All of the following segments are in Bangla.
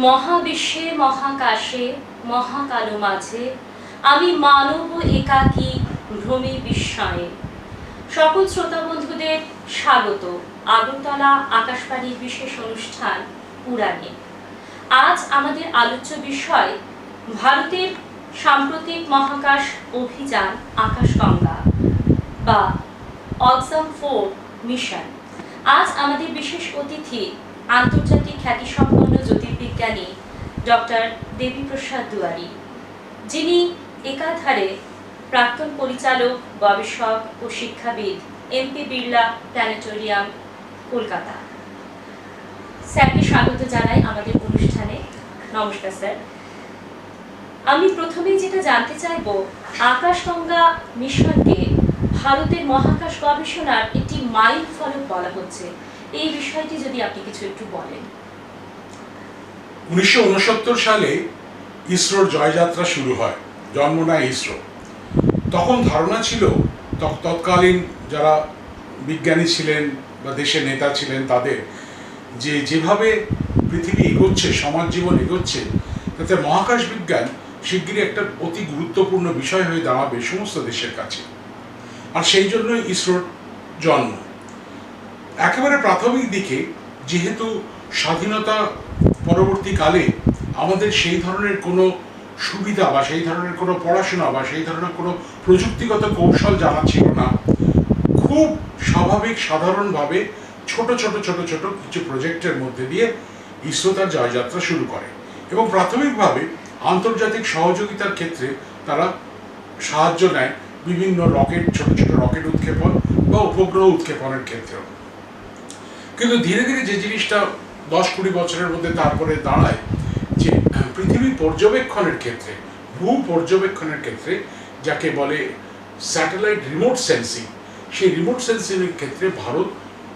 মহাবিশ্বে মহাকাশে মহাকালো মাঝে আমি মানব একাকী ভ্রমে বিস্ময়ে। সকল শ্রোতা বন্ধুদের স্বাগত আগরতলা আকাশবাণীর বিশেষ অনুষ্ঠান উড়ানে। আজ আমাদের আলোচ্য বিষয় ভারতের সাম্প্রতিক মহাকাশ অভিযান আকাশগঙ্গা বা অক্সাম 4 মিশন। আজ আমাদের বিশেষ অতিথি আন্তর্জাতিক খ্যাতিসম্পন্ন জ্যোতির্বিজ্ঞানী ডক্টর দেবীপ্রসাদ দুয়ারি, যিনি একাধারে প্রাক্তন পরিচালক, গবেষক ও শিক্ষাবিদ, এমপি বিড়লা প্ল্যানেটোরিয়াম, কলকাতা। স্যারকে স্বাগত জানাই আমাদের অনুষ্ঠানে। নমস্কার স্যার। আমি প্রথমেই যেটা জানতে চাইব, আকাশগঙ্গা মিশনকে ভারতের মহাকাশ গবেষণার একটি মাইল ফলক বলা হচ্ছে, এই বিষয়টি যদি আপনি কিছু একটু বলেন। 1969 সালে ইসরোর জয়যাত্রা শুরু হয়, জন্ম নেয় ইসরো। তখন ধারণা ছিল, তৎকালীন যারা বিজ্ঞানী ছিলেন বা দেশের নেতা ছিলেন তাদের, যেভাবে পৃথিবী এগোচ্ছে, সমাজ জীবন এগোচ্ছে, তাতে মহাকাশ বিজ্ঞান শিগগিরই একটা অতি গুরুত্বপূর্ণ বিষয় হয়ে দাঁড়াবে সমস্ত দেশের কাছে। আর সেই জন্যই ইসরোর জন্ম। একেবারে প্রাথমিক দিকে যেহেতু স্বাধীনতা পরবর্তীকালে আমাদের সেই ধরনের কোনো সুবিধা বা সেই ধরনের কোনো পড়াশোনা বা সেই ধরনের কোনো প্রযুক্তিগত কৌশল জানা ছিল না, খুব স্বাভাবিক সাধারণভাবে ছোট ছোট ছোট ছোট কিছু প্রজেক্টের মধ্যে দিয়ে ইসরো তার জয়যাত্রা শুরু করে এবং প্রাথমিকভাবে আন্তর্জাতিক সহযোগিতার ক্ষেত্রে তারা সাহায্য নেয় বিভিন্ন রকেট, ছোট ছোট রকেট উৎক্ষেপণ বা উপগ্রহ উৎক্ষেপণের ক্ষেত্রেও। কিন্তু ধীরে ধীরে যে জিনিসটা 10-20 বছরের মধ্যে তারপরে দাঁড়ায়, যে পৃথিবী পর্যবেক্ষণের ক্ষেত্রে, ভূ পর্যবেক্ষণের ক্ষেত্রে যাকে বলে স্যাটেলাইট রিমোট সেন্সিং, সেই রিমোট সেন্সিংয়ের ক্ষেত্রে ভারত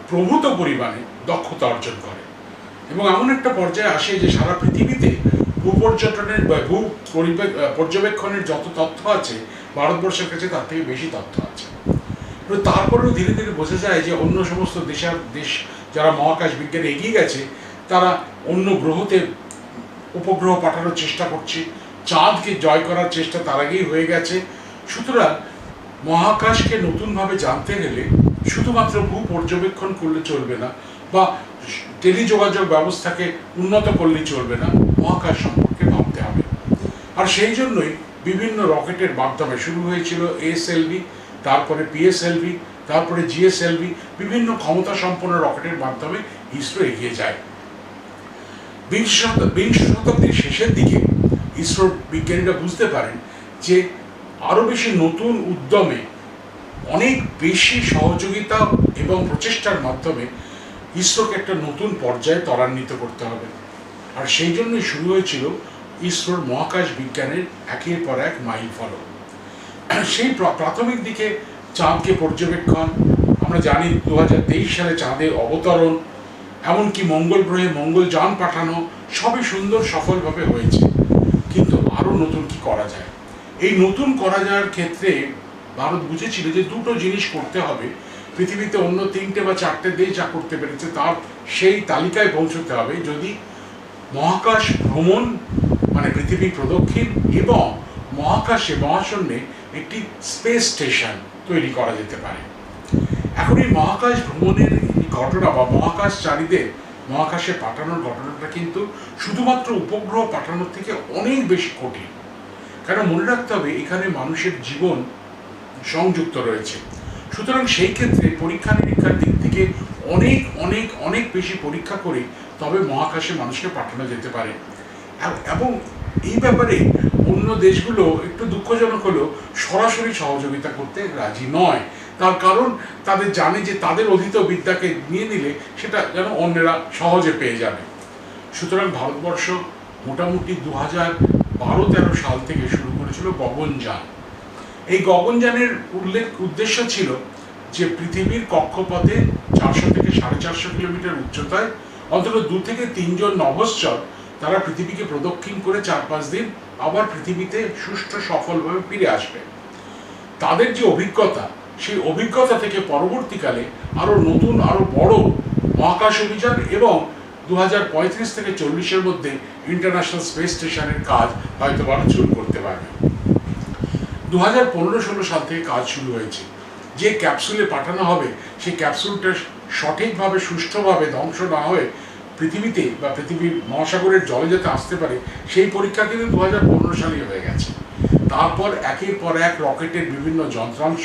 প্রভূত পরিমাণে দক্ষতা অর্জন করে এবং এমন একটা পর্যায়ে আসে যে সারা পৃথিবীতে ভূপর্যটনের বা ভূ পর্যবেক্ষণের যত তথ্য আছে ভারতবর্ষের কাছে তার থেকে বেশি তথ্য আছে। তারপরেও ধীরে ধীরে বোঝা যায় যে অন্য সমস্ত দেশ যারা মহাকাশ বিজ্ঞানে এগিয়ে গেছে, তারা অন্য গ্রহতে উপগ্রহ পাঠানোর চেষ্টা করছে, চাঁদকে জয় করার চেষ্টা তার আগেই হয়ে গেছে। সুতরাং মহাকাশকে নতুনভাবে জানতে গেলে শুধুমাত্র ভূ পর্যবেক্ষণ করলে চলবে না বা টেলিযোগাযোগ ব্যবস্থাকে উন্নত করলে চলবে না, মহাকাশ সম্পর্কে ভাবতে হবে। আর সেই জন্যই বিভিন্ন রকেটের মাধ্যমে শুরু হয়েছিল ASLV, তারপরে PSLV, তারপরে GSLV, বিভিন্ন ক্ষমতা সম্পন্ন রকেটের মাধ্যমে ইসরো এগিয়ে যায়। বিংশ শতাব্দীর শেষের দিকে ইসরোর বিজ্ঞানীরা বুঝতে পারেন যে আরও বেশি নতুন উদ্যমে, অনেক বেশি সহযোগিতা এবং প্রচেষ্টার মাধ্যমে ইসরোকে একটা নতুন পর্যায়ে ত্বরান্বিত করতে হবে। আর সেই জন্যই শুরু হয়েছিল ইসরোর মহাকাশ বিজ্ঞানের একের পর এক মাইল ফলক। সেই প্রাথমিক দিকে চাঁদকে পর্যবেক্ষণ, আমরা জানি 2023 সালে চাঁদে অবতরণ, এমনকি মঙ্গল গ্রহে মঙ্গলযান পাঠানো, সবই সুন্দর সফলভাবে হয়েছে। কিন্তু আরও নতুন কি করা যায়, এই নতুন করা যাওয়ার ক্ষেত্রে ভারত বুঝেছিল যে দুটো জিনিস করতে হবে। পৃথিবীতে অন্য 3টে বা 4টে দেশ যা করতে পেরেছে তার সেই তালিকায় পৌঁছতে হবে যদি মহাকাশ ভ্রমণ মানে পৃথিবী প্রদক্ষিণ এবং মহাশূন্যে একটি স্পেস স্টেশন তৈরি করা যেতে পারে। এখন এই মহাকাশ ভ্রমণের ঘটনা বা মহাকাশচারীদের মহাকাশে পাঠানোর ঘটনাটা কিন্তু শুধুমাত্র উপগ্রহ পাঠানোর থেকে অনেক বেশি কঠিন। কারণ মনে রাখতে হবে এখানে মানুষের জীবন সংযুক্ত রয়েছে। সুতরাং সেই ক্ষেত্রে পরীক্ষা নিরীক্ষার দিক থেকে অনেক অনেক অনেক বেশি পরীক্ষা করে তবে মহাকাশে মানুষকে পাঠানো যেতে পারে। এবং এই ব্যাপারে অন্য দেশগুলো একটু দুঃখজনক হলেও সরাসরি সহযোগিতা করতে রাজি নয়। তার কারণ তাদের জানে যে তাদের অধীত বিদ্যাকে নিয়ে নিলে সেটা যেন অন্যেরা সহজে পেয়ে যাবে। সুতরাং ভারতবর্ষ মোটামুটি 2012-13 সাল থেকে শুরু করেছিল গগনযান। এই গগনযানের উদ্দেশ্য ছিল যে পৃথিবীর কক্ষপথে 400 থেকে 450 কিলোমিটার উচ্চতায় অন্তত 2 থেকে 3 জন নভশ্চর তারা পৃথিবীকে প্রদক্ষিণ করে 4-5 দিন আবার পৃথিবীতে সুষ্ঠু সফলভাবে ফিরে আসবে। তাদের যে অভিজ্ঞতা, সেই অভিজ্ঞতা থেকে পরবর্তীকালে আরও নতুন, আরও বড় মহাকাশ অভিযান এবং 2035 থেকে 40-এর মধ্যে ইন্টারন্যাশনাল স্পেস স্টেশনের কাজ হয়তো ভারত শুরু করতে পারবে। 2015-16 সাল থেকে কাজ শুরু হয়েছে। যে ক্যাপসুলে পাঠানো হবে সেই ক্যাপসুলটা সঠিকভাবে সুষ্ঠুভাবে ধ্বংস না হয়ে পৃথিবীতে বা পৃথিবীর মহাসাগরের জলে যাতে আসতে পারে সেই পরীক্ষা কিন্তু 2015 সালেই হয়ে গেছে। তারপর একের পর এক রকেটের বিভিন্ন যন্ত্রাংশ,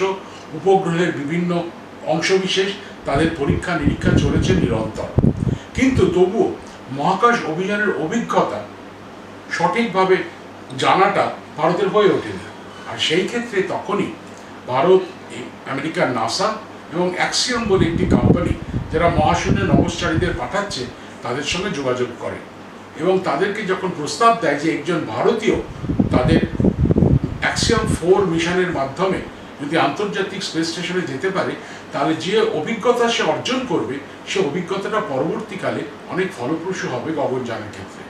উপগ্রহের বিভিন্ন অংশবিশেষ, তাদের পরীক্ষা নিরীক্ষা চলেছে নিরন্তর। কিন্তু তবুও মহাকাশ অভিযানের অভিজ্ঞতা সঠিকভাবে জানাটা ভারতের হয়ে ওঠেনি। আর সেই ক্ষেত্রে তখনই ভারত আমেরিকার নাসা এবং অ্যাক্সিয়ম বলে একটি কোম্পানি যারা মহাশূন্যে নভোচারীদের পাঠাচ্ছে তাদের সঙ্গে যোগাযোগ করে এবং তাদেরকে যখন প্রস্তাব দেয় যে একজন ভারতীয় তাদের অ্যাক্সিয়ম 4 মিশনের মাধ্যমে যদি আন্তর্জাতিক স্পেস স্টেশনে যেতে পারে তাহলে যে অভিজ্ঞতা সে অর্জন করবে সে অভিজ্ঞতাটা পরবর্তীকালে অনেক ফলপ্রসূ হবে গগনযানের ক্ষেত্রে।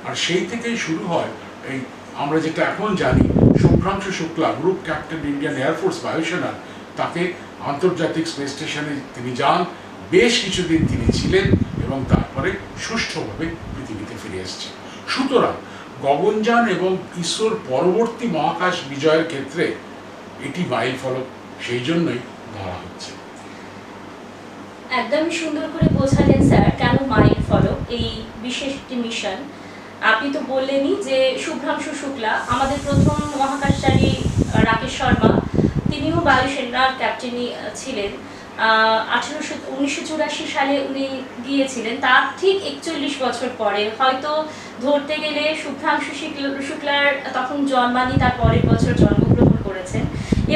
আর সেই থেকেই শুরু হয় এই আমরা যেটা এখন জানি Subhrangshu Shukla, group captain Indian air force বায়ুসেনা, তাকে আন্তর্জাতিক স্পেস স্টেশনে তিনি যান, বেশ কিছুদিন তিনি ছিলেন এবং তারপরে সুষ্ঠুভাবে পৃথিবীতে ফিরে এসেছেন। সুতরাং গগনযান এবং ইসরোর পরবর্তী মহাকাশ বিজয়ের ক্ষেত্রে এটি মাইল ফলক সেই জন্যই ধরা হচ্ছে। একদমই সুন্দর করে বোঝালেন স্যার কেন মাইল ফলক এই বিশেষ একটি মিশন। আপনি তো বললেনই যে শুভ্রাংশু শুক্লা, আমাদের প্রথম মহাকাশচারী রাকেশ শর্মা, তিনিও বায়ুসেনার ক্যাপ্টেনই ছিলেন। 1984 সালে উনি গিয়েছিলেন, তার ঠিক 41 বছর পরে, হয়তো ধরতে গেলে শুভ্রাংশু শুক্লার তখন জন্মানি, তার পরের বছর জন্মগ্রহণ করেছেন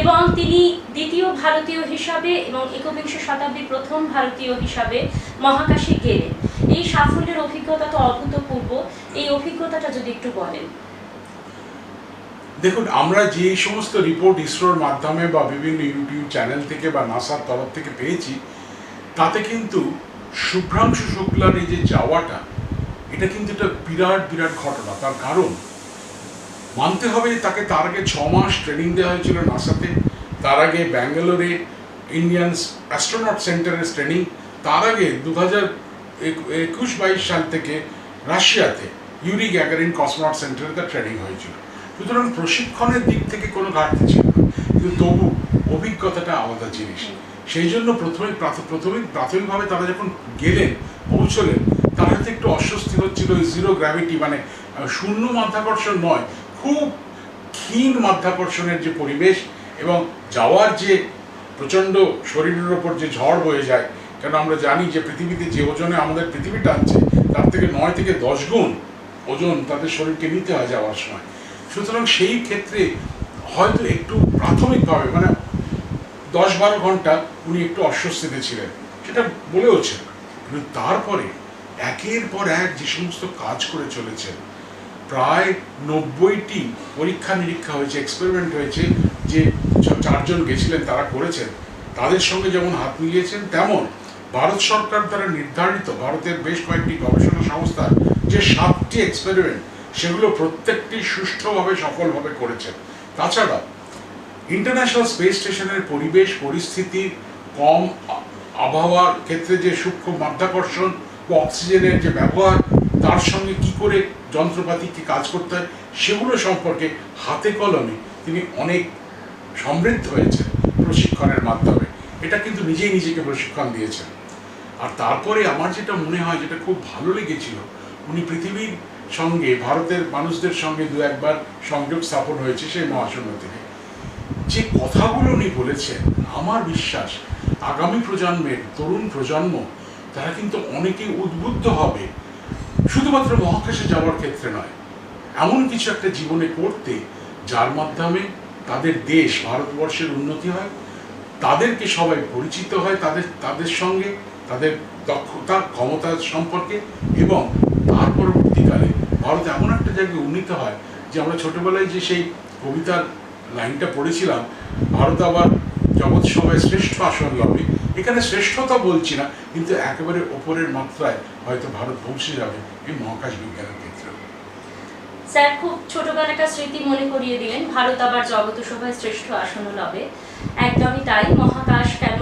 এবং তিনি দ্বিতীয় ভারতীয় হিসাবে এবং একবিংশ শতাব্দীর প্রথম ভারতীয় হিসাবে মহাকাশে গেলেন। এই সাফল্যের অভিজ্ঞতা তো অভূতপূর্ব, এই অভিজ্ঞতাটা যদি একটু বলেন। দেখুন, আমরা যে সমস্ত রিপোর্ট ইসরোর মাধ্যমে বা বিভিন্ন ইউটিউব চ্যানেল থেকে বা নাসার তরফ থেকে পেয়েছি তাতে কিন্তু শুভ্রাংশু শুক্লার এই যে যাওয়াটা এটা কিন্তু একটা বিরাট বিরাট ঘটনা। তার কারণ মানতে হবে তাকে তার আগে 6 মাস ট্রেনিং দেওয়া হয়েছিল নাসাতে, তার আগে ব্যাঙ্গালোরে ইন্ডিয়ান অ্যাস্ট্রোনট সেন্টারের ট্রেনিং, তার আগে 2021-22 সাল থেকে রাশিয়াতে ইউরি গ্যাগারিন কসমোনট সেন্টারে তার ট্রেনিং হয়েছিল। সুতরাং প্রশিক্ষণের দিক থেকে কোনো ঘাটতি ছিল না, কিন্তু তবু অভিজ্ঞতাটা আলাদা জিনিস। সেই জন্য প্রাথমিকভাবে তারা যখন গেলেন, পৌঁছলেন, তার হয়তো একটু অস্বস্তি হচ্ছিল। জিরো গ্র্যাভিটি মানে শূন্য মাধ্যাকর্ষণ নয়, খুব ক্ষীণ মাধ্যাকর্ষণের যে পরিবেশ এবং যাওয়ার যে প্রচণ্ড শরীরের ওপর যে ঝড় বয়ে যায়, কেন আমরা জানি যে পৃথিবীতে যে ওজনে আমাদের পৃথিবী টানছে তার থেকে 9 থেকে 10 গুণ ওজন তাদের শরীরকে নিতে হয় যাওয়ার সময়। সুতরাং সেই ক্ষেত্রে হয়তো একটু প্রাথমিকভাবে মানে 10-12 ঘন্টা উনি একটু অস্বস্তিতে ছিলেন, সেটা বলেওছেন। কিন্তু তারপরে একের পর এক যে সমস্ত কাজ করে চলেছেন, প্রায় 90টি পরীক্ষা নিরীক্ষা হয়েছে, এক্সপেরিমেন্ট হয়েছে, যে 4 জন গেছিলেন তারা করেছেন, তাদের সঙ্গে যেমন হাত মিলিয়েছেন তেমন ভারত সরকার দ্বারা নির্ধারিত ভারতের বেশ কয়েকটি গবেষণা সংস্থার যে 7টি এক্সপেরিমেন্ট সেগুলো প্রত্যেকটি সুষ্ঠুভাবে সফলভাবে করেছেন। তাছাড়া ইন্টারন্যাশনাল স্পেস স্টেশনের পরিবেশ পরিস্থিতি, কম আবহাওয়ার ক্ষেত্রে যে সূক্ষ্ম মাধ্যাকর্ষণ বা অক্সিজেনের যে ব্যবহার, তার সঙ্গে কি করে যন্ত্রপাতিকে কাজ করতে হয় সেগুলো সম্পর্কে হাতে কলমে তিনি অনেক সমৃদ্ধ হয়েছেন প্রশিক্ষণের মাধ্যমে। এটা কিন্তু নিজেই নিজেকে প্রশিক্ষণ দিয়েছেন। আর তারপরে আমার যেটা মনে হয়, যেটা খুব ভালো লেগেছিল, উনি পৃথিবীর সঙ্গে ভারতের মানুষদের সঙ্গে 2-1 সংযোগ স্থাপন হয়েছে সেই মহাশূন্য থেকে। যে কথাগুলো উনি বলেছেন, আমার বিশ্বাস আগামী প্রজন্মের তরুণ প্রজন্ম তারা কিন্তু অনেকেই উদ্বুদ্ধ হবে, শুধুমাত্র মহাকাশে যাওয়ার ক্ষেত্রে নয়, এমন কিছু একটা জীবনে করতে যার মাধ্যমে তাদের দেশ ভারতবর্ষের উন্নতি হয়, তাদেরকে সবাই পরিচিত হয় তাদের সঙ্গে, তাদের দক্ষতা ক্ষমতা সম্পর্কে, এবং তার পরবর্তীকালে ভারত এমন একটা জায়গায় উন্নীত হয় যে আমরা ছোটবেলায় যে সেই কবিতার লাইনটা পড়েছিলাম, ভারত আবার জগৎ সবাই শ্রেষ্ঠ আসন লবে, এখানে শ্রেষ্ঠতা বলছি না, কিন্তু একেবারে ওপরের মাত্রায় হয়তো ভারত পৌঁছে যাবে এই মহাকাশ বিজ্ঞানের ক্ষেত্রে। স্যার খুব ছোটবেলাকার স্মৃতি মনে করিয়ে দিলেন, ভারত আবার জগৎ সভায় শ্রেষ্ঠ আসন লবে। একদমই তাই, মহাকাশ কেন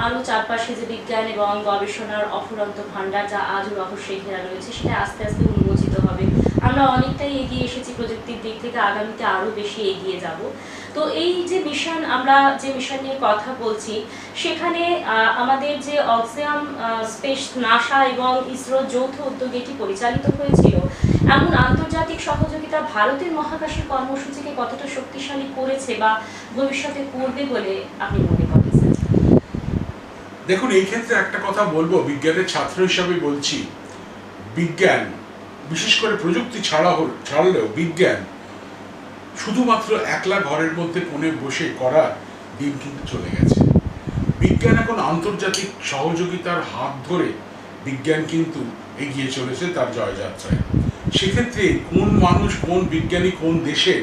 আরও চারপাশে যে বিজ্ঞান এবং গবেষণার অফুরন্ত ভাণ্ডার যা আজও রহস্যে ঘেরা রয়েছে সেটা আস্তে আস্তে উন্মোচিত হবে। আমরা অনেকটাই এগিয়ে এসেছি প্রযুক্তির দিক থেকে, আগামীতে আরও বেশি এগিয়ে যাব। তো এই যে মিশন, আমরা যে মিশন নিয়ে কথা বলছি সেখানে আমাদের যে অক্সিয়াম স্পেস, নাসা এবং ইসরোর যৌথ উদ্যোগে এটি পরিচালিত হয়েছিল, এমন আন্তর্জাতিক সহযোগিতা ভারতের মহাকাশের কর্মসূচিকে কতটা শক্তিশালী করেছে বা ভবিষ্যতে করবে বলে আপনি মনে করেন? দেখুন, এই ক্ষেত্রে একটা কথা বলবো, বিজ্ঞানের ছাত্র হিসাবে বলছি, বিজ্ঞান বিশেষ করে প্রযুক্তি ছাড়লেও বিজ্ঞান শুধুমাত্র একলা ঘরের মধ্যে কোণে বসে করার দিন কিন্তু চলে গেছে। বিজ্ঞান এখন আন্তর্জাতিক সহযোগিতার হাত ধরে বিজ্ঞান কিন্তু এগিয়ে চলেছে তার জয়যাত্রায়। সেক্ষেত্রে কোন মানুষ, কোন বিজ্ঞানী, কোন দেশে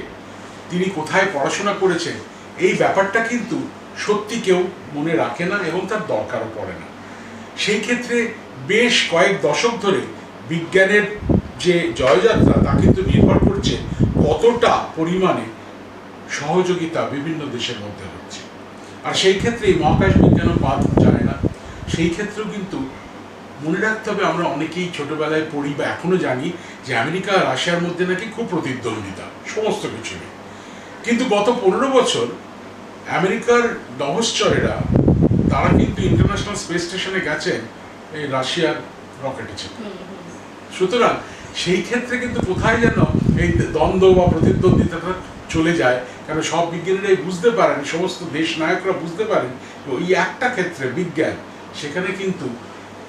তিনি কোথায় পড়াশোনা করেছেন, এই ব্যাপারটা কিন্তু সত্যি কেউ মনে রাখে না এবং তার দরকারও পড়ে না। সেই ক্ষেত্রে বেশ কয়েক দশক ধরে বিজ্ঞানের যে জয়যাত্রা তা কিন্তু নির্ভর করছে কতটা পরিমাণে সহযোগিতা বিভিন্ন দেশের মধ্যে হচ্ছে। আর সেই ক্ষেত্রে এই মহাকাশ বিজ্ঞানও বাদ যায় না। সেই ক্ষেত্রেও কিন্তু মনে রাখতে হবে, আমরা অনেকেই ছোটবেলায় পড়ি বা এখনো জানি যে আমেরিকা আর রাশিয়ার মধ্যে নাকি খুব প্রতিদ্বন্দ্বিতা সমস্ত কিছু নিয়ে। কিন্তু গত 15 বছর আমেরিকার নভশ্চরেরা তারা কিন্তু ইন্টারন্যাশনাল স্পেস স্টেশনে গেছেন এই রাশিয়ার রকেটে চেপে। সুতরাং সেই ক্ষেত্রে কিন্তু কোথায় যেন এই দ্বন্দ্ব বা প্রতিদ্বন্দ্বিতাটা চলে যায়, কারণ সব বিজ্ঞানীরাই বুঝতে পারেন, সমস্ত দেশ নায়করা বুঝতে পারেন ওই একটা ক্ষেত্রে বিজ্ঞান, সেখানে কিন্তু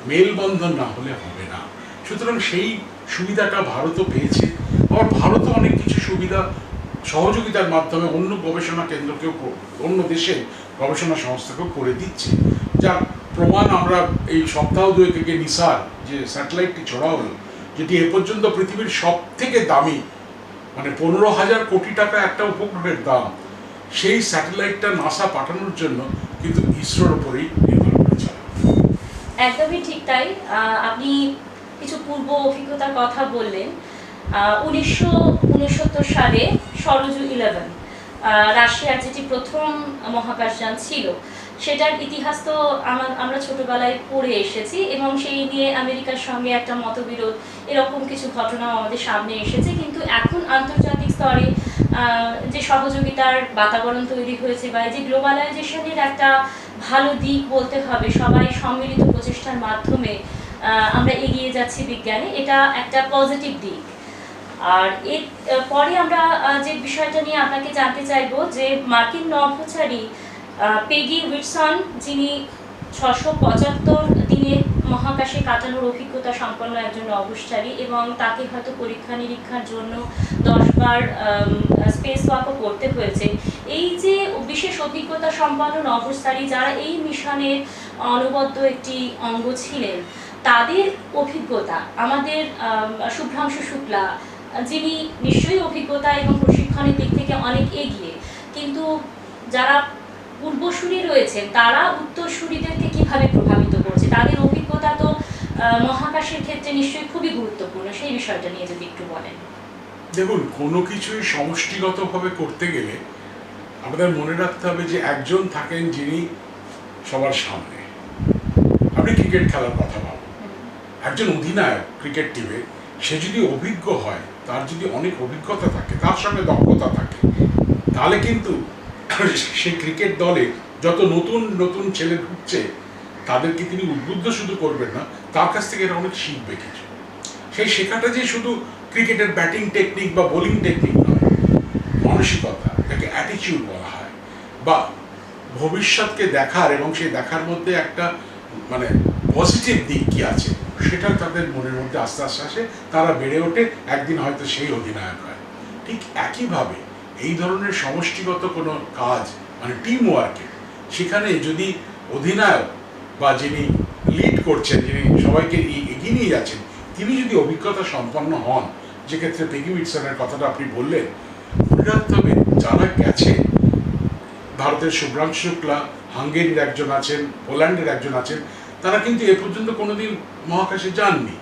মেলবন্ধন না হলে হবে না। সুতরাং সেই সুবিধাটা ভারতও পেয়েছে। আবার ভারতও অনেক কিছু সুবিধা সহযোগিতার মাধ্যমে অন্য গবেষণা কেন্দ্রকেও, অন্য দেশের গবেষণা সংস্থাকেও করে দিচ্ছে। যার প্রমাণ আমরা এই সপ্তাহ দুয়েক আগে নিসার যে স্যাটেলাইটটি ছোড়া হলো, যেটি এ পর্যন্ত পৃথিবীর সব থেকে দামি, মানে 15,000 কোটি টাকা একটা উপগ্রহের দাম, সেই স্যাটেলাইটটা নাসা পাঠানোর জন্য কিন্তু ইসরোর উপরেই নির্ভর করেছে। একদমই ঠিক তাই। আপনি কিছু পূর্ব অভিজ্ঞতার কথা বললেন। 1969 সালে সরজু 11 রাশিয়ার যেটি প্রথম মহাকাশযান ছিল, সেটার ইতিহাস তো আমরা ছোটবেলায় পড়ে এসেছি এবং সেই নিয়ে আমেরিকার সঙ্গে একটা মতবিরোধ, এরকম কিছু ঘটনাও আমাদের সামনে এসেছে। কিন্তু এখন আন্তর্জাতিক স্তরে যে সহযোগিতার বাতাবরণ তৈরি হয়েছে বা যে গ্লোবালাইজেশনের একটা ভালো দিক বলতে হবে, সবাই সম্মিলিত প্রচেষ্টার মাধ্যমে আমরা এগিয়ে যাচ্ছি বিজ্ঞানে, এটা একটা পজিটিভ দিক। আর এর পরে আমরা যে বিষয়টা নিয়ে আপনাকে জানতে চাইবো যে মার্কিন নভোচারী পেগি উইটসন, যিনি 675 দিনে মহাকাশে কাটানোর অভিজ্ঞতা সম্পন্ন একজন নভোচারী এবং তাকে হয়তো পরীক্ষা নিরীক্ষার জন্য 10 বার স্পেস ওয়াকও করতে হয়েছে। এই যে বিশেষ অভিজ্ঞতা সম্পন্ন নভোচারী যারা এই মিশনের অনবদ্য একটি অঙ্গ ছিলেন, তাদের অভিজ্ঞতা আমাদের শুভ্রাংশু শুক্লা, যিনি নিশ্চয়ই অভিজ্ঞতা এবং প্রশিক্ষণের দিক থেকে অনেক এগিয়ে, কিন্তু যারা পূর্বসূরি রয়েছেন তারা উত্তরসূরিদেরকে কিভাবে প্রভাবিত করছে, তাদের অভিজ্ঞতা তো মহাকাশের ক্ষেত্রে নিশ্চয়ই খুবই গুরুত্বপূর্ণ, সেই বিষয়টা নিয়ে যদি একটু বলেন। দেখুন, কোনো কিছুই সমষ্টিগতভাবে করতে গেলে আমাদের মনে রাখতে হবে যে একজন থাকেন যিনি সবার সামনে। আপনি ক্রিকেট খেলার কথা ভাবুন, একজন অধিনায়ক ক্রিকেট টিমে, সে যদি অভিজ্ঞ হয়, তার যদি অনেক অভিজ্ঞতা থাকে, তার সঙ্গে দক্ষতা থাকে, তাহলে কিন্তু সেই ক্রিকেট দলে যত নতুন নতুন ছেলে ঢুকছে তাদেরকে তিনি উদ্বুদ্ধ শুধু করবেন না, তার কাছ থেকে এরা অনেক শিখবে কিছু। সেই শেখাটা যে শুধু ক্রিকেটের ব্যাটিং টেকনিক বা বোলিং টেকনিক নয়, মানসিকতা, যাকে অ্যাটিটিউড বলা হয়, বা ভবিষ্যৎকে দেখার এবং সেই দেখার মধ্যে একটা মানে পজিটিভ দিক কি আছে, সেটা তাদের মনের মধ্যে আস্তে আস্তে আসে, তারা বেড়ে ওঠে, একদিন হয়তো সেই অধিনায়ক হয়। ঠিক একইভাবে এই ধরনের সমষ্টিগত কোনো কাজ, মানে টিম ওয়ার্কে, সেখানে যদি অধিনায়ক বা যিনি লিড করছেন, যিনি সবাইকে এগিয়ে নিয়ে যাচ্ছেন, তিনি যদি অভিজ্ঞতা সম্পন্ন হন, যে ক্ষেত্রে পেগি উইটসনের কথাটা আপনি বললেন, মনে রাখতে হবে যারা গেছে, ভারতের শুভ্রাংশু শুক্লা, হাঙ্গেরির একজন আছেন, পোল্যান্ডের একজন আছেন, তারা কিন্তু এ পর্যন্ত কোনোদিন মহাকাশে যাননি।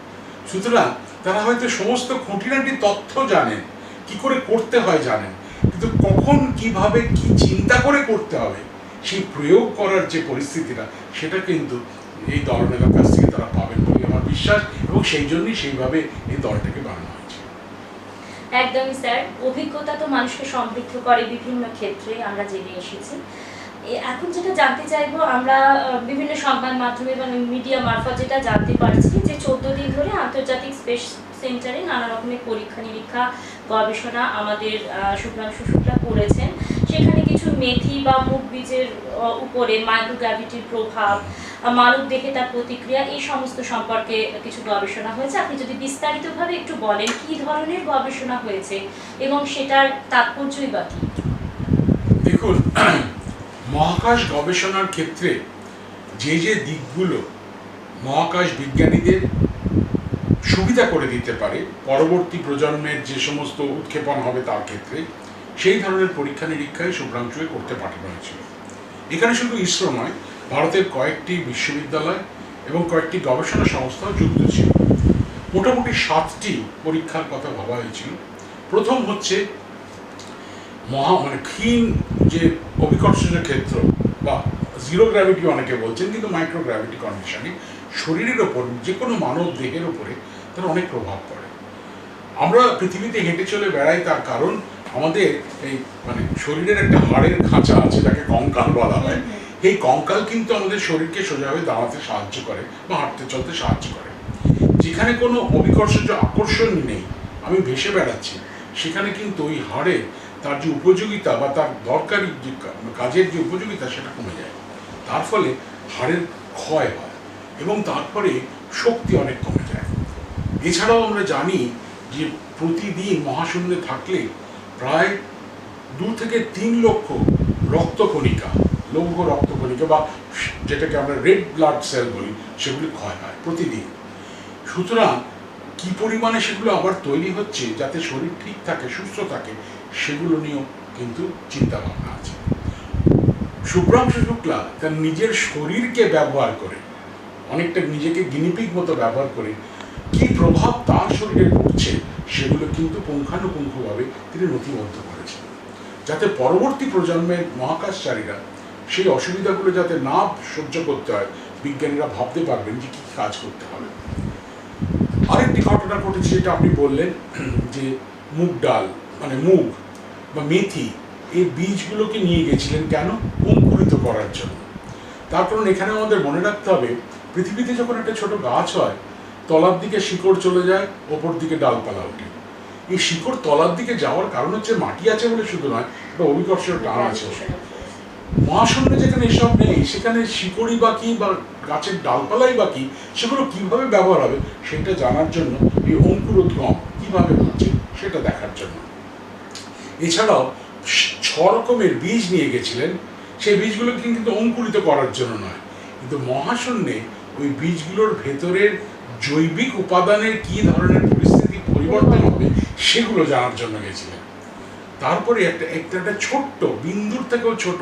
সুতরাং তারা হয়তো সমস্ত খুঁটিনাটি তথ্য জানেন, কি করে করতে হয় জানেন, কিন্তু কখন কিভাবে কি চিন্তা করে করতে হবে সেই প্রয়োগ করার যে পরিস্থিতিটা সেটা কিন্তু এই দলনেতার কাছ থেকে তারা পাবেন বলে আমার বিশ্বাস, এবং সেই জন্যই সেইভাবে এই দলটাকে বানানো হয়েছে। একদমই স্যার, অভিজ্ঞতা তো মানুষকে সমৃদ্ধ করে বিভিন্ন ক্ষেত্রে, আমরা জেনে এসেছি। এখন যেটা জানতে চাইবো আমরা বিভিন্ন সংবাদ মাধ্যমে এবং মিডিয়া মারফত যেটা জানতে পারছি যে 14 দিন ধরে আন্তর্জাতিক স্পেস সেন্টারে নানা রকমের পরীক্ষা নিরীক্ষা গবেষণা আমাদের শুভ্রাংশু শুক্লা করেছেন। সেখানে কিছু মেথি বা মুগ বীজের উপরে মাইক্রোগ্র্যাভিটির প্রভাব, মানব দেহে তার প্রতিক্রিয়া, এই সমস্ত সম্পর্কে কিছু গবেষণা হয়েছে। আপনি যদি বিস্তারিতভাবে একটু বলেন কি ধরনের গবেষণা হয়েছে এবং সেটার তাৎপর্যই বা কি? দেখুন, মহাকাশ গবেষণার ক্ষেত্রে যে যে দিকগুলো মহাকাশ বিজ্ঞানীদের সুবিধা করে দিতে পারে পরবর্তী প্রজন্মের যে সমস্ত উৎক্ষেপণ হবে তার ক্ষেত্রে, সেই ধরনের পরীক্ষা নিরীক্ষায় শুভ্রাংশুকে করতে পাঠানো হয়েছিল। এখানে শুধু ইসরো নয়, ভারতের কয়েকটি বিশ্ববিদ্যালয় এবং কয়েকটি গবেষণা সংস্থাও যুক্ত ছিল। মোটামুটি 7টি পরীক্ষার কথা ভাবা হয়েছিল। প্রথম হচ্ছে ক্ষীণ যে অভিকর্ষজ ক্ষেত্র বা জিরো গ্র্যাভিটি অনেকে বলছেন, কিন্তু মাইক্রোগ্র্যাভিটি কন্ডিশনে শরীরের ওপর, যে কোনো মানব দেহের ওপরে তার অনেক প্রভাব পড়ে। আমরা পৃথিবীতে হেঁটে চলে বেড়াই তার কারণ আমাদের এই শরীরের একটা হাড়ের খাঁচা আছে, যাকে কঙ্কাল বলা হয়। এই কঙ্কাল কিন্তু আমাদের শরীরকে সোজাভাবে দাঁড়াতে সাহায্য করে বা হাঁটতে চলতে সাহায্য করে। যেখানে কোনো অভিকর্ষজ আকর্ষণ নেই, আমি ভেসে বেড়াচ্ছি, সেখানে কিন্তু ওই হাড়ে তার যে উপযোগিতা বা তার দরকারি যে কাজের যে উপযোগিতা সেটা কমে যায়। তার ফলে হাড়ের ক্ষয় হয় এবং তারপরে শক্তি অনেক কমে যায়। এছাড়াও আমরা জানি যে প্রতিদিন মহাশূন্যে থাকলে প্রায় 2 থেকে 3 লক্ষ রক্তকণিকা, লৌহ রক্তকণিকা বা যেটাকে আমরা রেড ব্লাড সেল বলি, সেগুলি ক্ষয় হয় প্রতিদিন। সুতরাং কি পরিমাণে সেগুলো আবার তৈরি হচ্ছে যাতে শরীর ঠিক থাকে, সুস্থ থাকে, সেগুলো নিয়েও কিন্তু চিন্তা ভাবনা আছে। শুভ্রাংশু শুক্লা তার নিজের শরীরকে ব্যবহার করে, অনেকটা নিজেকে গিনিপিগ মতো ব্যবহার করে, কি প্রভাব তার শরীরে পড়ছে সেগুলো কিন্তু পুঙ্খানুপুঙ্খভাবে তিনি নথিবদ্ধ করেছেন, যাতে পরবর্তী প্রজন্মের মহাকাশচারীরা সেই অসুবিধাগুলো যাতে না সহ্য করতে হয়, বিজ্ঞানীরা ভাবতে পারবেন যে কী কাজ করতে হবে। আরেকটি ঘটনা ঘটেছে যেটা আপনি বললেন, যে মুগ ডাল মুগ বা মেথি, এই বীজগুলোকে নিয়ে গেছিলেন কেন? অঙ্কুরিত করার জন্য। তার কারণ এখানে আমাদের মনে রাখতে হবে, পৃথিবীতে যখন একটা ছোট গাছ হয়, তলার দিকে শিকড় চলে যায়, ওপর দিকে ডালপালা ওঠে। এই শিকড় তলার দিকে যাওয়ার কারণ হচ্ছে মাটি আছে বলে শুধু নয়, বা অভিকর্ষের টান আছে। মহাশূন্যে যেখানে এসব নেই, সেখানে শিকড়ই বা কি বা গাছের ডালপালাই বা কি, সেগুলো কিভাবে ব্যবহার হবে সেটা জানার জন্য, এই অঙ্কুরোদ্গম কিভাবে হচ্ছে সেটা দেখার জন্য। এছাড়াও 6 রকমের বীজ নিয়ে গেছিলেন। সেই বীজগুলোকে কিন্তু অঙ্কুরিত করার জন্য নয়, কিন্তু মহাশূন্যে ওই বীজগুলোর ভেতরের জৈবিক উপাদানের কি ধরনের পরিস্থিতি পরিবর্তন হবে সেগুলো জানার জন্য গেছিলেন। তারপরে একটা ছোট্ট বিন্দুর থেকেও ছোট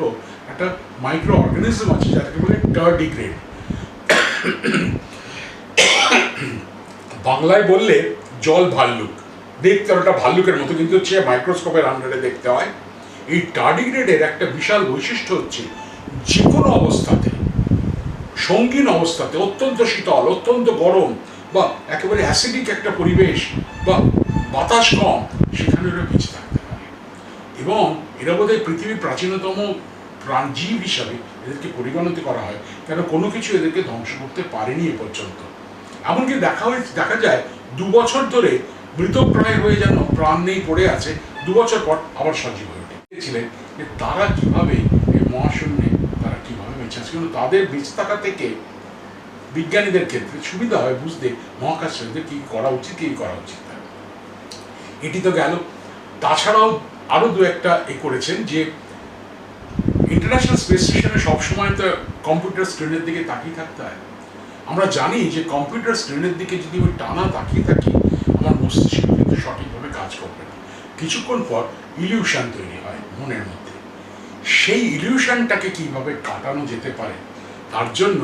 একটা মাইক্রো অর্গানিজম আছে, যাকে বলে টার্ডিগ্রেড। বাংলায় বললে জল ভাল্লুক, দেখতে ওটা ভাল্লুকের মতো, কিন্তু হচ্ছে মাইক্রোস্কোপের আন্ডারে দেখতে হয়। এই টার্ডিগ্রেডের একটা বিশাল বৈশিষ্ট্য হচ্ছে, যে কোনো অবস্থাতে, সঙ্গীন অবস্থাতে, অত্যন্ত শীতল, অত্যন্ত গরম বা একেবারে অ্যাসিডিক একটা পরিবেশ বা বাতাস কম, সেখানে ওরা বেঁচে থাকতে পারে। এবং এরা বোধহয় পৃথিবীর প্রাচীনতম প্রাণজীব হিসাবে এদেরকে পরিগণিত করা হয়, কেন কোনো কিছু এদেরকে ধ্বংস করতে পারেনি এ পর্যন্ত। এমনকি দেখা যায় 2 বছর ধরে মৃতপ্রায় হয়ে যেন প্রাণ নেই পড়ে আছে, 2 বছর পর আবার সজীব হয়ে উঠেছিলেন। যে তারা কিভাবে এই মহাশূন্যে তারা কিভাবে বেঁচে আছে, কিন্তু তাদের বেঁচে থাকা থেকে বিজ্ঞানীদের ক্ষেত্রে সুবিধা হয় বুঝতে মহাকাশচারীদের কি করা উচিত, কি করা উচিত না। এটি তো গেল। তাছাড়াও আরো 2-একটা করেছেন, যে ইন্টারন্যাশনাল স্পেস স্টেশনে সবসময় তো কম্পিউটার স্ক্রিনের দিকে তাকিয়ে থাকতে হয়। আমরা জানি যে কম্পিউটার স্ক্রিনের দিকে যদি ওই টানা তাকিয়ে থাকি, আমার মস্তিষ্ক কিন্তু সঠিকভাবে কাজ করবে না। কিছুক্ষণ পর ইলিউশন তৈরি হয় মনের মধ্যে। সেই ইলিউশনটাকে কিভাবে কাটানো যেতে পারে, তার জন্য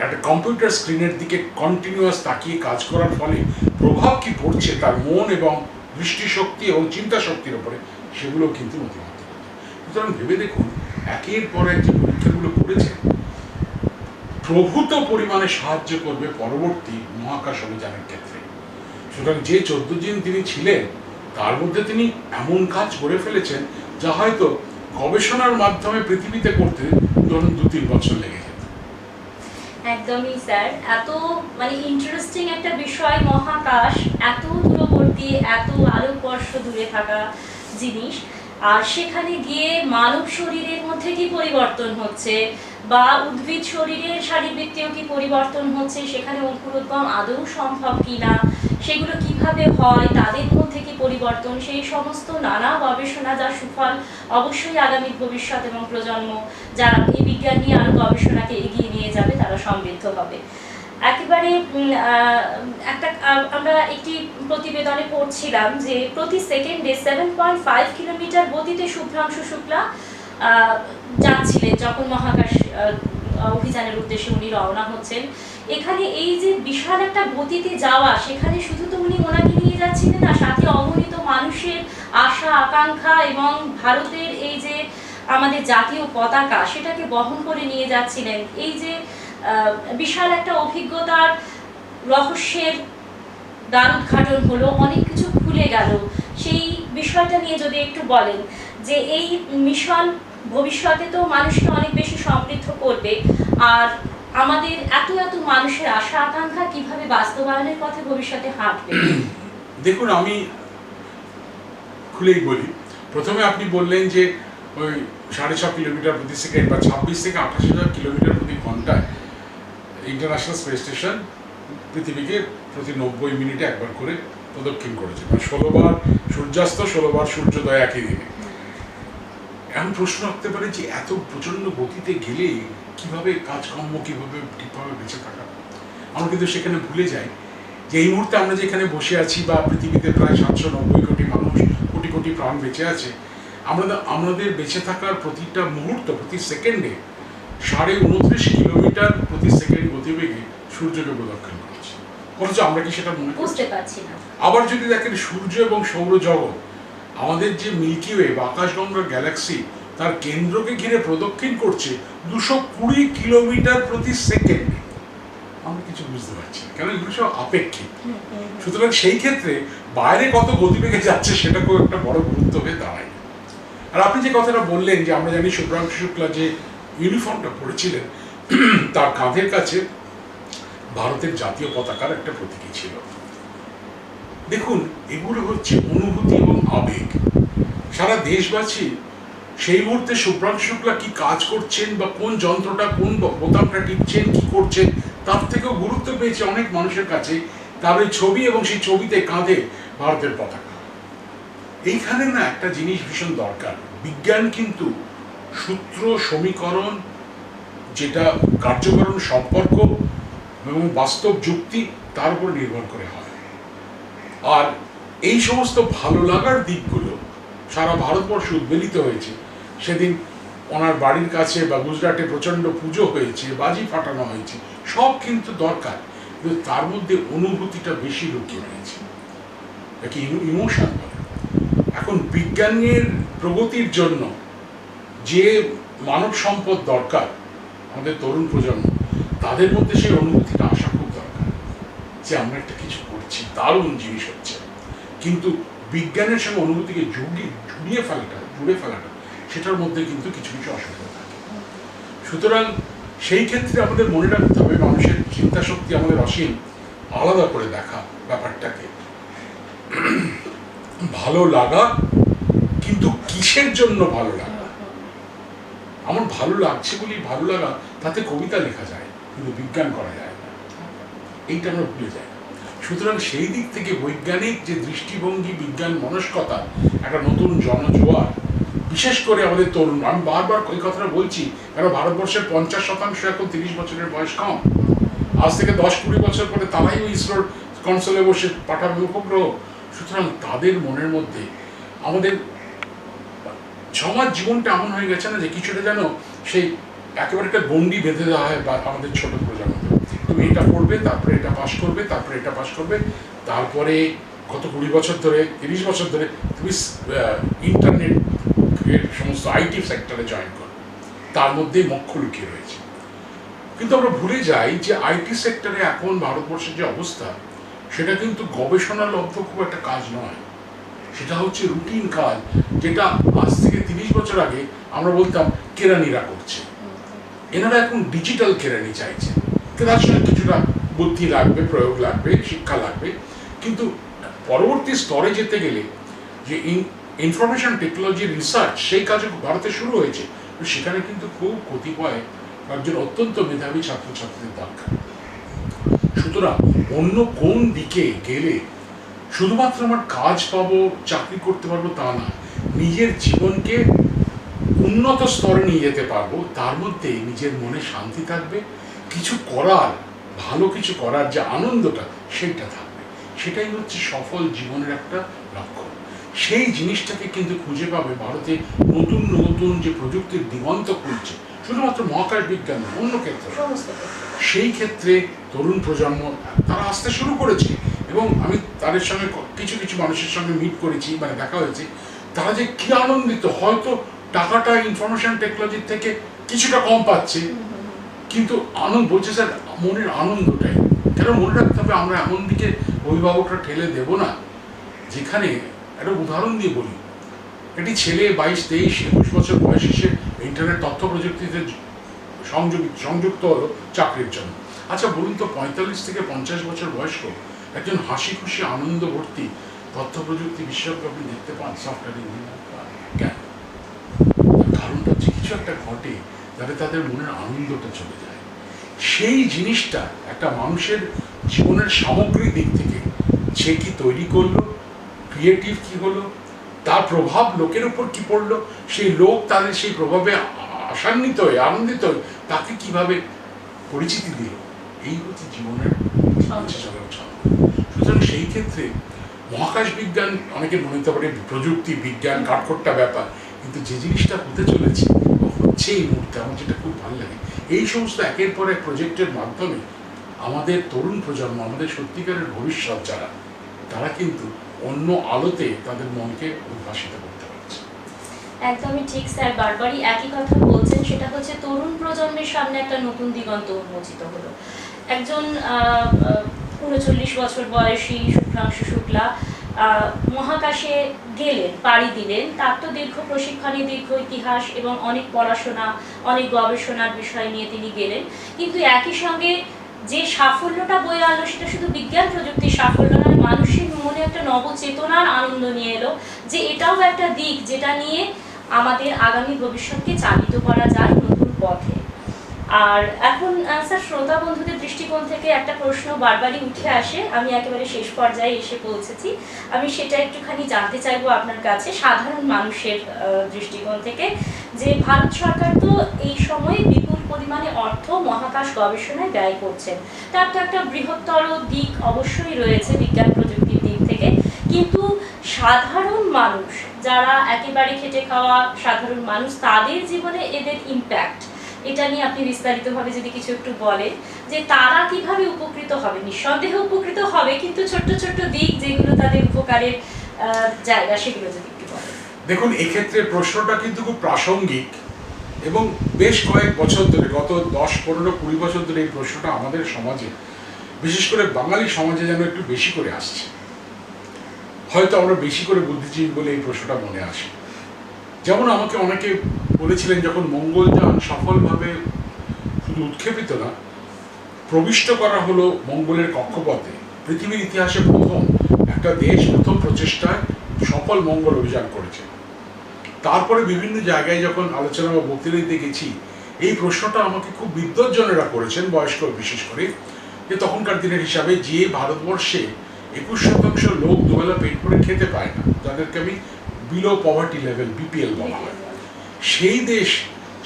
একটা কম্পিউটার স্ক্রিনের দিকে কন্টিনিউয়াস তাকিয়ে কাজ করার ফলে প্রভাব কি পড়ছে তার মন এবং দৃষ্টিশক্তি এবং চিন্তা শক্তির উপরে, সেগুলো কিন্তু নথিবদ্ধ করতে। সুতরাং ভেবে দেখুন, একের পর এক যে পরীক্ষাগুলো করেছেন প্রভূত পরিমাণে সাহায্য করবে পরবর্তী মহাকাশ অভিযানের ক্ষেত্রে। সুতরাং যে 14 দিন তিনি ছিলেন তার মধ্যে তিনি এমন কাজ করে ফেলেছেন যা হয়তো গবেষণার মাধ্যমে পৃথিবীতে করতে ধরুন 2-3 বছর লেগে যেত। একদমই স্যার, এত ইন্টারেস্টিং একটা বিষয় মহাকাশ, এত দূরবর্তী, এত আলোকবর্ষ দূরে থাকা জিনিস, আর সেখানে গিয়ে মানব শরীরের মধ্যে কি পরিবর্তন হচ্ছে বা উদ্ভিদ শরীরের শারীরবৃত্তীয় কি পরিবর্তন হচ্ছে, সেখানে অঙ্কুরোদ্গম আদৌ সম্ভব কিনা, সেগুলো কিভাবে হয়, তাদের মধ্যে কি পরিবর্তন, সেই সমস্ত নানা গবেষণা যার সুফল অবশ্যই আগামী ভবিষ্যৎ এবং প্রজন্ম যারা এই বিজ্ঞান নিয়ে আরো গবেষণাকে এগিয়ে নিয়ে যাবে তারা সমৃদ্ধ হবে। একেবারে আমরা একটি প্রতিবেদনে পড়ছিলাম যে প্রতি সেকেন্ডে 7.5 কিলোমিটার গতিতে শুভ্রাংশু শুক্লা যাচ্ছিলেন যখন মহাকাশ অভিযানের উদ্দেশ্যে উনি রওনা হচ্ছেন। এখানে এই যে বিশাল একটা গতিতে যাওয়া, সেখানে শুধু তো উনি ওনাকে নিয়ে যাচ্ছিলেন না, সাথে অগণিত মানুষের আশা আকাঙ্ক্ষা এবং ভারতের এই যে আমাদের জাতীয় পতাকা সেটাকে বহন করে নিয়ে যাচ্ছিলেন। এই যে বিশাল একটা অভিজ্ঞতার রহস্যের দ্বার উদ্ঘাটন হলো, অনেক কিছু খুলে গেল, সেই বিষয়টা নিয়ে যদি একটু বলেন যে এই মিশন ভবিষ্যতে তো মানুষকে অনেক বেশি সমৃদ্ধ করবে, আর আমাদের এত এত মানুষের আশা আকাঙ্ক্ষা কিভাবে বাস্তবায়নের পথে ভবিষ্যতে হাঁটবে। দেখুন, আমি খুলেই বলি। প্রথমে আপনি বললেন যে ওই 6.5 কিলোমিটার প্রতি সেকেন্ড বা 26 থেকে 28,000 কিলোমিটার প্রতি ঘন্টায় ইন্টারন্যাশনাল স্পেস স্টেশন পৃথিবীকে প্রতি 90 মিনিটে একবার করে প্রদক্ষিণ করেছে, মানে 16 বার সূর্যাস্ত, 16 বার সূর্যোদয় একই দিনে। এমন প্রশ্ন রাখতে পারে যে এত প্রচন্ড গতিতে গেলে কিভাবে কাজকর্ম, কিভাবে ঠিকভাবে বেঁচে থাকা। আমরা কিন্তু সেখানে ভুলে যাই যে এই মুহূর্তে আমরা যেখানে বসে আছি বা পৃথিবীতে প্রায় 790 কোটি মানুষ, কোটি কোটি প্রাণ বেঁচে আছে, আমাদের বেঁচে থাকার প্রতিটা মুহূর্ত, প্রতি সেকেন্ডে 29.5 কিলোমিটার প্রতি সেকেন্ড গতিবেগে সূর্যকে প্রদক্ষিণ করছে, অথচ আমরা কি সেটা বুঝতে পারছি না। আবার যদি দেখেন সূর্য এবং সৌরজগৎ, আমাদের যে মিল্কি ওয়ে বা আকাশগঙ্গার গ্যালাক্সি, তার কেন্দ্রকে ঘিরে প্রদক্ষিণ করছে 220 কিলোমিটার প্রতি সেকেন্ডে। আমরা কিছু বুঝতে পারছি না, কেন এগুলো সব আপেক্ষিক। সুতরাং সেই ক্ষেত্রে বাইরে কত গতিবেগে যাচ্ছে সেটা খুব একটা বড় গুরুত্ব হয়ে দাঁড়ায়। আর আপনি যে কথাটা বললেন যে আমরা জানি শুভ্রাংশু শুক্লা যে ইউনিফর্মটা পরেছিলেন তার কাঁধের কাছে ভারতের জাতীয় পতাকার একটা প্রতীকী ছিল। দেখুন, এগুলো হচ্ছে অনুভূতি এবং আবেগ। সারা দেশবাসী সেই মুহূর্তে শুভ্রাংশু শুক্লা কি কাজ করছেন বা কোন যন্ত্রটা, কোন বোতামটা টিপছেন, কি করছেন, তার থেকেও গুরুত্ব পেয়েছে অনেক মানুষের কাছে তার ওই ছবি এবং সেই ছবিতে কাঁধে ভারতের পতাকা। এইখানে না একটা জিনিস ভীষণ দরকার। বিজ্ঞান কিন্তু সূত্র, সমীকরণ, যেটা কার্যকরণ সম্পর্ক এবং বাস্তব যুক্তি, তার উপর নির্ভর করে হয়। আর এই সমস্ত ভালো লাগার দিকগুলো সারা ভারতবর্ষে উদ্বেলিত হয়েছে। সেদিন ওনার বাড়ির কাছে বা গুজরাটে প্রচণ্ড পুজো হয়েছে, বাজি ফাটানো হয়েছে, সব কিন্তু দরকার, কিন্তু তার মধ্যে অনুভূতিটা বেশি লুকিয়ে রয়েছে, একে ইমোশন বলে। এখন বিজ্ঞানের প্রগতির জন্য যে মানব সম্পদ দরকার, আমাদের তরুণ প্রজন্ম, তাদের মধ্যে সেই অনুভূতিটা আসা খুব দরকার যে আমরা একটা কিছু করছি, দারুণ জিনিস হচ্ছে। কিন্তু বিজ্ঞানের সঙ্গে অনুভূতিকে জুড়ে ফেলাটা সেটার মধ্যে কিন্তু কিছু কিছু অসুবিধা থাকে। সুতরাং সেই ক্ষেত্রে আমাদের মনে রাখতে হবে মানুষের চিন্তা শক্তি আমাদের অসীম, আলাদা করে দেখা ব্যাপারটাকে। ভালো লাগা, কিন্তু কিসের জন্য ভালো লাগা? আমার ভালো লাগছে বলি ভালো লাগা, তাতে কবিতা লেখা যায়, কিন্তু বিজ্ঞান করা যায় না, এইটা আমরা ভুলে যাই। সুতরাং সেই দিক থেকে বৈজ্ঞানিক যে দৃষ্টিভঙ্গি, বিজ্ঞান মনস্কতা, একটা নতুন জনজোয়ার, বিশেষ করে আমাদের তরুণ, আমি বারবার ওই কথাটা বলছি, কারণ ভারতবর্ষের 50% এখন 30 বছরের বয়স কম। আজ থেকে 10-20 বছর পরে তারাই ওই ইসরোর কনসোলে বসে পাঠাবে উপগ্রহ। সুতরাং তাদের মনের মধ্যে আমাদের সমাজ জীবনটা এমন হয়ে গেছে না যে কিছুটা যেন সেই একেবারে একটা গণ্ডি বেঁধে দেওয়া হয় বা আমাদের ছোট প্রজন্মকে, তুমি এটা পড়বে, তারপরে এটা পাস করবে, তারপরে এটা পাস করবে, তারপরে গত 20 বছর ধরে, 30 বছর ধরে তুমি ইন্টারনেট সমস্ত আইটি সেক্টরে জয়েন করবে। তার মধ্যেই মোক্ষ লুকিয়ে রয়েছে। কিন্তু আমরা ভুলে যাই যে আইটি সেক্টরে এখন ভারতবর্ষের যে অবস্থা, সেটা কিন্তু গবেষণালব্ধ খুব একটা কাজ নয়। সেটা হচ্ছে রুটিন কাজ, যেটা আজ থেকে 30 বছর আগে আমরা বলতাম কেরানিরা করছে। এনারা এখন ডিজিটাল কেরানি চাইছে। তার সঙ্গে কিছুটা বুদ্ধি লাগবে, প্রয়োগ লাগবে, শিক্ষা লাগবে। কিন্তু পরবর্তী স্তরে যেতে গেলে যে ইনফরমেশন টেকনোলজি রিসার্চ, সেই কাজ ভারতে শুরু হয়েছে। সেখানে কিন্তু খুব কতিপয় একজন অত্যন্ত মেধাবী ছাত্রছাত্রীদের দরকার। সুতরাং অন্য কোন দিকে গেলে শুধুমাত্র আমার কাজ পাবো, চাকরি করতে পারবো তা না, নিজের জীবনকে উন্নত স্তরে নিয়ে যেতে পারবো, তার মধ্যে নিজের মনে শান্তি থাকবে, কিছু করার, ভালো কিছু করার যে আনন্দটা সেইটা থাকবে। সেটাই হচ্ছে সফল জীবনের একটা লক্ষ্য। সেই জিনিসটাকে কিন্তু খুঁজে পাবে ভারতে নতুন নতুন যে প্রযুক্তির দিগন্ত খুলছে, শুধুমাত্র মহাকাশ বিজ্ঞান, অন্য ক্ষেত্রে। সেই ক্ষেত্রে তরুণ প্রজন্ম তারা আসতে শুরু করেছে, এবং আমি তাদের সঙ্গে কিছু কিছু মানুষের সঙ্গে মিট করেছি, মানে দেখা হয়েছে, তারা যে কি আনন্দিত। হয়তো টাকাটা ইনফরমেশন টেকনোলজির থেকে কিছুটা কম পাচ্ছে, কিন্তু আনন্দ বলছে স্যার মনের আনন্দটাই। কেন মনে রাখতে হবে, আমরা এমন দিকে অভিভাবকরা ঠেলে দেব না যেখানে, একটা উদাহরণ দিয়ে বলি, একটি ছেলে 22, 23, 21 বছর বয়সে সে ইন্টারনেট তথ্য প্রযুক্তিতে সংযুক্ত হলো চাকরির জন্য। আচ্ছা বলুন তো, 45 থেকে 50 বছর বয়স্ক একজন হাসি খুশি আনন্দ ভর্তি তথ্য প্রযুক্তি বিশেষজ্ঞ আপনি দেখতে পান সফটওয়্যার ইঞ্জিনিয়ার? কেন? কারণটা হচ্ছে কিছু একটা ঘটে যাতে তাদের মনের আনন্দটা চলে যায়। সেই জিনিসটা একটা মানুষের জীবনের সামগ্রিক দিক থেকে সে কি তৈরি করলো, ক্রিয়েটিভ কি হলো, তার প্রভাব লোকের উপর কি পড়লো, সেই লোক তাদের সেই প্রভাবে আশান্বিত হয়ে, আনন্দিত হয়ে তাকে কিভাবে পরিচিতি দিল, এই হচ্ছে জীবনের সুতরাং সেই ক্ষেত্রে মহাকাশ বিজ্ঞান অনেকে মনে হতে পারে প্রযুক্তি বিজ্ঞান কাঠখোট্টা ব্যাপার, কিন্তু যে জিনিসটা হতে চলেছে হচ্ছে এই মুহূর্তে আমার যেটা খুব ভালো লাগে, এই সমস্ত একের পর এক প্রজেক্টের মাধ্যমে আমাদের তরুণ প্রজন্ম, আমাদের সত্যিকারের ভবিষ্যৎ যারা, তারা কিন্তু অন্য আলোতে তাদের মনকে উদ্ভাসিত করতে পারছে। একদমই ঠিক স্যার, বারবারই একই কথা বলছেন, সেটা হচ্ছে তরুণ প্রজন্মের সামনে একটা নতুন দিগন্ত উন্মোচিত হলো। একজন 39 বছর বয়সী শুভ্রাংশু শুক্লা মহাকাশে গেলেন, পাড়ি দিলেন। তার তো দীর্ঘ প্রশিক্ষণে, দীর্ঘ ইতিহাস এবং অনেক পড়াশোনা, অনেক গবেষণার বিষয় নিয়ে তিনি গেলেন। কিন্তু একই সঙ্গে যে সাফল্যটা বয়ে আনলো, সেটা শুধু বিজ্ঞান প্রযুক্তির সাফল্য নয়, মানুষের মনে একটা নবচেতনার আনন্দ নিয়ে এলো, যে এটাও একটা দিক যেটা নিয়ে আমাদের আগামী ভবিষ্যৎকে চালিত করা যায় নতুন পথে। আর এখন স্যার, শ্রোতা বন্ধুদের দৃষ্টিকোণ থেকে একটা প্রশ্ন বারবারই উঠে আসে, আমি একেবারে শেষ পর্যায়ে এসে পৌঁছেছি, আমি সেটা একটুখানি জানতে চাইবো আপনার কাছে, সাধারণ মানুষের দৃষ্টিকোণ থেকে, যে ভারত সরকার তো এই সময়ে বিপুল পরিমাণে অর্থ মহাকাশ গবেষণায় ব্যয় করছেন। তার তো একটা বৃহত্তর দিক অবশ্যই রয়েছে বিজ্ঞান প্রযুক্তির দিক থেকে, কিন্তু সাধারণ মানুষ যারা একেবারে খেটে খাওয়া সাধারণ মানুষ, তাদের জীবনে এদের ইম্প্যাক্ট, এটা নিয়ে আপনি বিস্তারিতভাবে যদি কিছু একটু বলেন, যে তারা কিভাবে উপকৃত হবে। নিঃসন্দেহে উপকৃত হবে, কিন্তু ছোট্ট ছোট্ট দিক যেগুলো তাদের উপকারের জায়গা, সেগুলো যদি একটু বলেন। দেখুন, এক্ষেত্রে প্রশ্নটা কিন্তু খুব প্রাসঙ্গিক, এবং বেশ কয়েক বছর ধরে, গত 10, 15, 20 বছর ধরে এই প্রশ্নটা আমাদের সমাজে, বিশেষ করে বাঙালি সমাজে যেন একটু বেশি করে আসছে। হয়তো আমরা বেশি করে বুদ্ধিজীবী বলে এই প্রশ্নটা মনে আসে। যেমন আমাকে অনেকে বলেছিলেন, যখন মঙ্গলযান সফলভাবে শুধু উৎক্ষেপিত না, প্রবিষ্ট করা হলো মঙ্গলের কক্ষপথে, পৃথিবীর ইতিহাসে প্রথম একটা দেশ প্রথম প্রচেষ্টায় সফল মঙ্গল অভিযান করেছে। তারপরে বিভিন্ন জায়গায় যখন আলোচনা বা বক্তৃতা দিতে গেছি, এই প্রশ্নটা আমাকে খুব বিদ্বজ্জনেরা করেছেন, বয়স্ক বিশেষ করে, যে তখনকার দিনের হিসাবে যে ভারতবর্ষে 21% লোক দুবেলা পেট করে খেতে পায় না, যাদেরকে আমি বিলো পভার্টি লেভেল, বিপিএল বলা হয়, সেই দেশ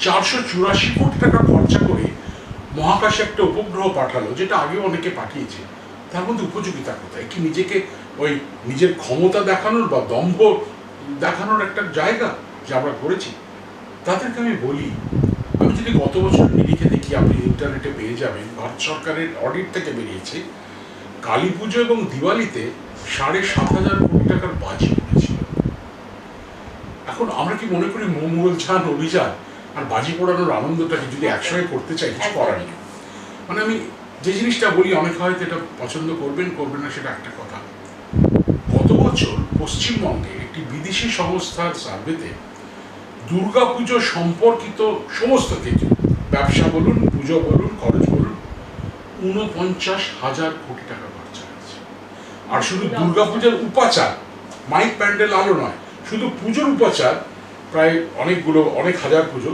484 কোটি টাকা খরচা করে মহাকাশে একটা উপগ্রহ পাঠালো, যেটা আগেও অনেকে পাঠিয়েছে। তার মধ্যে উপযোগিতা কোথায়? কি নিজেকে ওই নিজের ক্ষমতা দেখানোর বা দম্ভ দেখানোর একটা জায়গা যে আমরা করেছি? তাদেরকে আমি বলি, আমি যদি গত বছর নিরিখে দেখি, আপনি ইন্টারনেটে পেয়ে যাবেন, ভারত সরকারের অডিট থেকে বেরিয়েছে, কালী পুজো এবং দিওয়ালিতে 7,500 কোটি টাকার বাজি পড়েছিল। এখন আমরা কি মনে করি মঙ্গলযান অভিযান আর বাজি পোড়ানোর আনন্দটাকে যদি একসঙ্গে করতে চাই, কিছু করার একদমই। নেই। মানে আমি যে জিনিসটা বলি, অনেকে হয়তো এটা পছন্দ করবেন করবেন না, সেটা একটা কথা। গত বছর পশ্চিমবঙ্গে একটি বিদেশি সংস্থার সার্ভেতে দুর্গাপুজো সম্পর্কিত সমস্ত কিছু, ব্যবসা বলুন, পুজো বলুন, খরচ বলুন, 49,000 কোটি টাকা খরচা হয়েছে। আর শুধু দুর্গাপূজার উপাচার, মাইক প্যান্ডেল আলো নয়, শুধু পুজোর উপাচার প্রায় অনেক হাজার পুজো,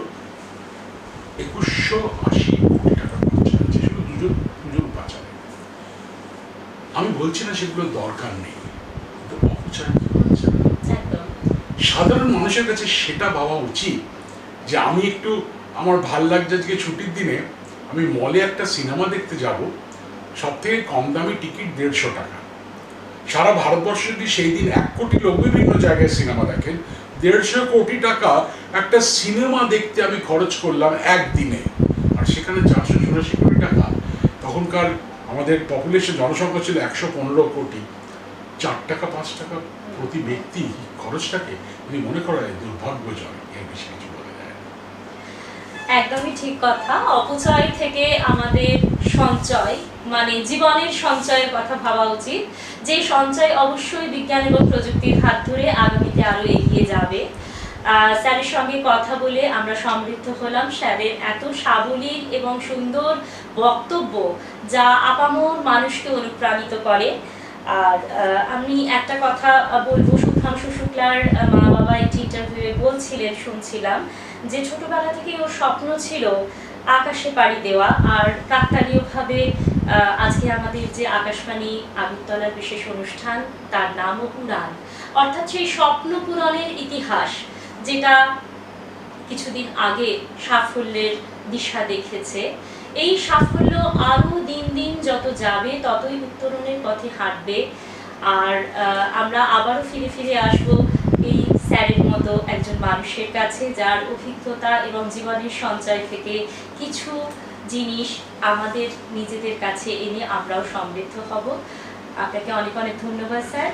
2180 কোটি টাকা খরচা হয়েছে শুধু পুজোর উপাচারে। আমি বলছি না সেগুলো দরকার নেই, কিন্তু অপচয় কি হচ্ছে? একদম। সাধারণ মানুষের কাছে সেটা ভাবা উচিত যে আমি একটু, আমার ভাল লাগছে আজকে ছুটির দিনে আমি মলে একটা সিনেমা দেখতে যাব, সব থেকে কম দামি টিকিট 150 টাকা। সারা ভারতবর্ষে যদি সেই দিন 1 কোটি লোক বিভিন্ন জায়গায় সিনেমা দেখেন, 150 কোটি টাকা একটা সিনেমা দেখতে আমি খরচ করলাম একদিনে। আর সেখানে 484 কোটি টাকা, তখনকার আমাদের পপুলেশন, জনসংখ্যা ছিল 115 কোটি, 4 টাকা 5 টাকা প্রতি ব্যক্তি খরচটাকে যদি মনে করা হয় দুর্ভাগ্যজনক, এর বেশি কিছু বলা যায় না। একদমই ঠিক কথা। অপচয় থেকে আমাদের সঞ্চয়, মানে জীবনের সঞ্চয়ের কথা ভাবা উচিত, যে সঞ্চয় অবশ্যই বিজ্ঞান এবং প্রযুক্তির হাত ধরে আগামীতে আরো এগিয়ে যাবে। স্যারের সঙ্গে কথা বলে আমরা সমৃদ্ধ হলাম। স্যারের এত সাবলীল এবং সুন্দর বক্তব্য, যা আপামর মানুষকে অনুপ্রাণিত করে। আর আমি একটা কথা বলবো, শুভ্রাংশু শুক্লার মা বাবা একটি ইন্টারভিউয়ে বলছিলেন, শুনছিলাম, যে ছোটবেলা থেকে ওর স্বপ্ন ছিল আকাশে পাড়ি দেওয়া। আর কাকতালীয়ভাবে আজকে আমাদের যে আকাশবাণী আগরতলার বিশেষ অনুষ্ঠান, তার নামও উড়ান, অর্থাৎ সেই স্বপ্ন পূরণের ইতিহাস, যেটা কিছুদিন আগে সাফল্যের দিশা দেখেছে। এই সাফল্য আরো দিন দিন যত যাবে ততই উত্তরণের পথে হাঁটবে। আর আমরা আবারও ফিরে ফিরে আসবো এই স্যারের মতো একজন মানুষের কাছে, যার অভিজ্ঞতা এবং জীবনের সঞ্চয় থেকে কিছু জিনিস আমাদের নিজেদের কাছে এনে আমরাও সমৃদ্ধ হব। আপনাকে অনেক অনেক ধন্যবাদ স্যার।